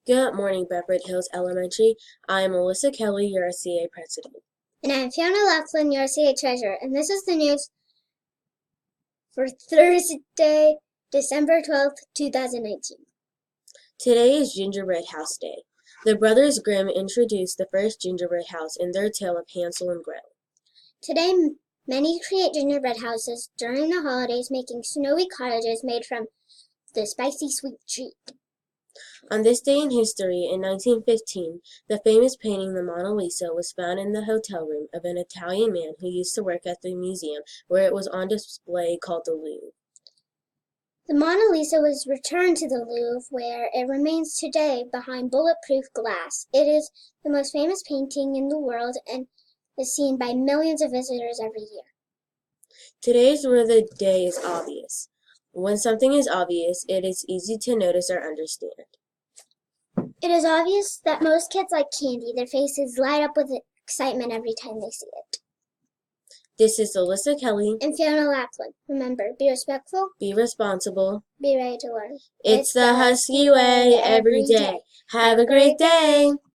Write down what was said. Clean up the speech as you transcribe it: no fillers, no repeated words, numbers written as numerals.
Good morning, Bedford Hills Elementary. I am Melissa Kelly, your CA president. And I'm Fiona Laughlin, your CA treasurer, and this is the news for Thursday, December 12th, 2019. Today is Gingerbread House Day. The Brothers Grimm introduced the first gingerbread house in their tale of Hansel and Gretel. Today, many create gingerbread houses during the holidays, making snowy cottages made from the spicy sweet treat. On this day in history, in 1915, the famous painting The Mona Lisa was found in the hotel room of an Italian man who used to work at the museum where it was on display called the Louvre. The Mona Lisa was returned to the Louvre, where it remains today behind bulletproof glass. It is the most famous painting in the world and is seen by millions of visitors every year. Today is where the day is obvious. When something is obvious, it is easy to notice or understand. It is obvious that most kids like candy. Their faces light up with excitement every time they see it. This is Alyssa Kelly And Fiona Laughlin. Remember, be respectful, Be responsible. be ready to learn. It's the Husky way every day. Have a great day.